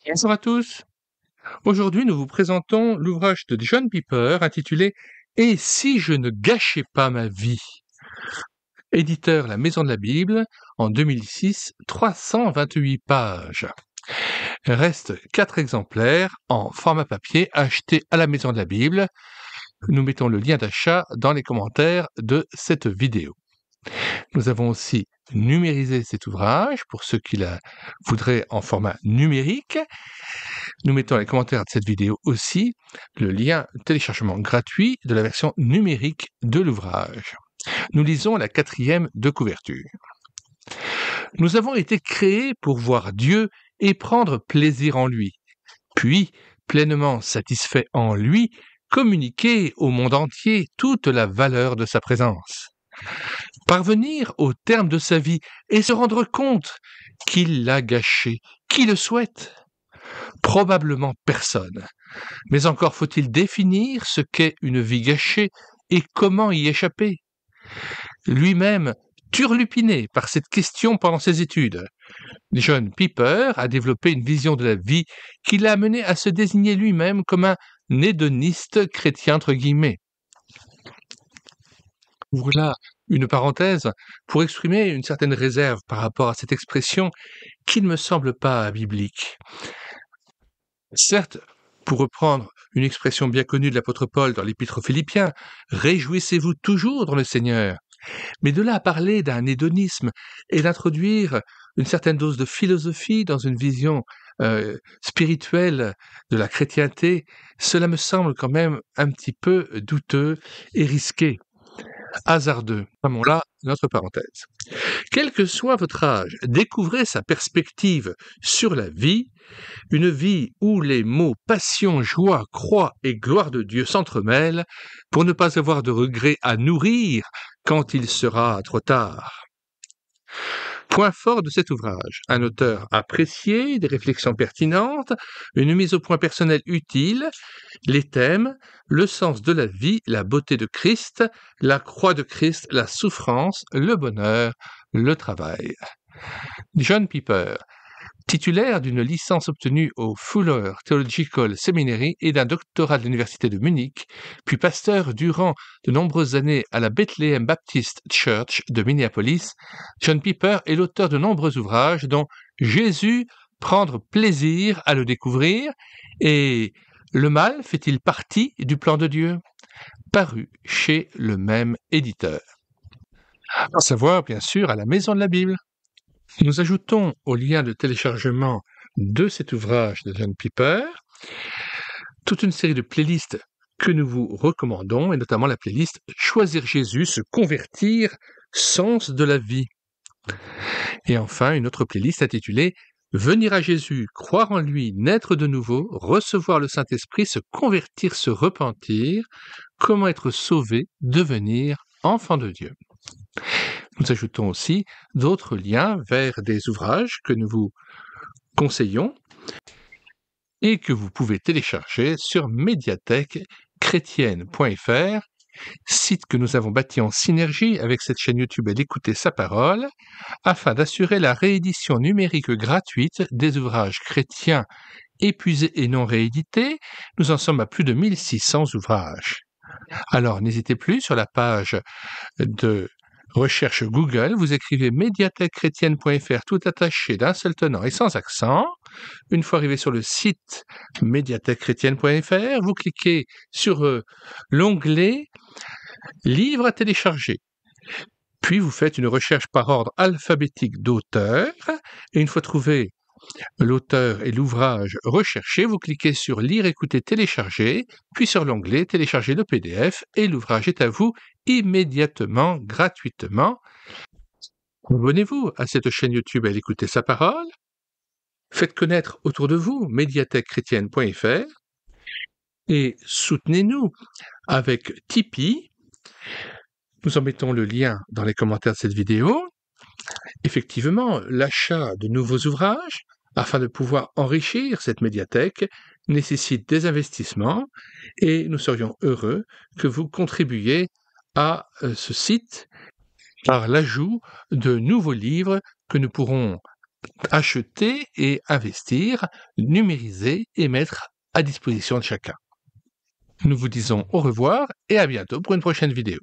Bonjour à tous. Aujourd'hui, nous vous présentons l'ouvrage de John Piper intitulé Et si je ne gâchais pas ma vie? Éditeur La Maison de la Bible, en 2006, 328 pages. Reste 4 exemplaires en format papier achetés à la Maison de la Bible. Nous mettons le lien d'achat dans les commentaires de cette vidéo. Nous avons aussi numérisé cet ouvrage pour ceux qui la voudraient en format numérique. Nous mettons dans les commentaires de cette vidéo aussi le lien téléchargement gratuit de la version numérique de l'ouvrage. Nous lisons la 4e de couverture. Nous avons été créés pour voir Dieu et prendre plaisir en lui, puis, pleinement satisfaits en lui, communiquer au monde entier toute la valeur de sa présence. Parvenir au terme de sa vie et se rendre compte qu'il l'a gâché. Qui le souhaite? Probablement personne. Mais encore faut-il définir ce qu'est une vie gâchée et comment y échapper. Lui-même, turlupiné par cette question pendant ses études, John Piper a développé une vision de la vie qui l'a amené à se désigner lui-même comme un hédoniste chrétien entre guillemets. Ouvre là une parenthèse pour exprimer une certaine réserve par rapport à cette expression qui ne me semble pas biblique. Certes, pour reprendre une expression bien connue de l'apôtre Paul dans l'Épître aux Philippiens, « Réjouissez-vous toujours dans le Seigneur ». Mais de là à parler d'un hédonisme et d'introduire une certaine dose de philosophie dans une vision spirituelle de la chrétienté, cela me semble quand même un petit peu douteux et risqué, hasardeux. Fermons là notre parenthèse. Quel que soit votre âge, découvrez sa perspective sur la vie, une vie où les mots passion, joie, croix et gloire de Dieu s'entremêlent pour ne pas avoir de regrets à nourrir quand il sera trop tard. Point fort de cet ouvrage, un auteur apprécié, des réflexions pertinentes, une mise au point personnelle utile, les thèmes, le sens de la vie, la beauté de Christ, la croix de Christ, la souffrance, le bonheur, le travail. John Piper, titulaire d'une licence obtenue au Fuller Theological Seminary et d'un doctorat de l'Université de Munich, puis pasteur durant de nombreuses années à la Bethlehem Baptist Church de Minneapolis, John Piper est l'auteur de nombreux ouvrages dont Jésus, prendre plaisir à le découvrir et Le mal fait-il partie du plan de Dieu, paru chez le même éditeur. À savoir, bien sûr, à la Maison de la Bible. Nous ajoutons au lien de téléchargement de cet ouvrage de John Piper toute une série de playlists que nous vous recommandons, et notamment la playlist Choisir Jésus, se convertir, sens de la vie. Et enfin, une autre playlist intitulée Venir à Jésus, croire en lui, naître de nouveau, recevoir le Saint-Esprit, se convertir, se repentir, comment être sauvé, devenir enfant de Dieu. Nous ajoutons aussi d'autres liens vers des ouvrages que nous vous conseillons et que vous pouvez télécharger sur médiathèquechrétienne.fr, site que nous avons bâti en synergie avec cette chaîne YouTube et d'Écouter sa parole, afin d'assurer la réédition numérique gratuite des ouvrages chrétiens épuisés et non réédités. Nous en sommes à plus de 1600 ouvrages. Alors n'hésitez plus, sur la page de recherche Google, vous écrivez médiathèquechrétienne.fr tout attaché d'un seul tenant et sans accent. Une fois arrivé sur le site médiathèquechrétienne.fr, vous cliquez sur l'onglet Livres à télécharger. Puis vous faites une recherche par ordre alphabétique d'auteur, et une fois trouvé l'auteur et l'ouvrage recherché, vous cliquez sur Lire, écouter, télécharger, puis sur l'onglet Télécharger le PDF, et l'ouvrage est à vous immédiatement, gratuitement. Abonnez-vous à cette chaîne YouTube à Écouter sa parole. Faites connaître autour de vous médiathèquechrétienne.fr et soutenez-nous avec Tipeee. Nous en mettons le lien dans les commentaires de cette vidéo. Effectivement, l'achat de nouveaux ouvrages, afin de pouvoir enrichir cette médiathèque, nécessite des investissements et nous serions heureux que vous contribuiez à ce site par l'ajout de nouveaux livres que nous pourrons acheter et investir, numériser et mettre à disposition de chacun. Nous vous disons au revoir et à bientôt pour une prochaine vidéo.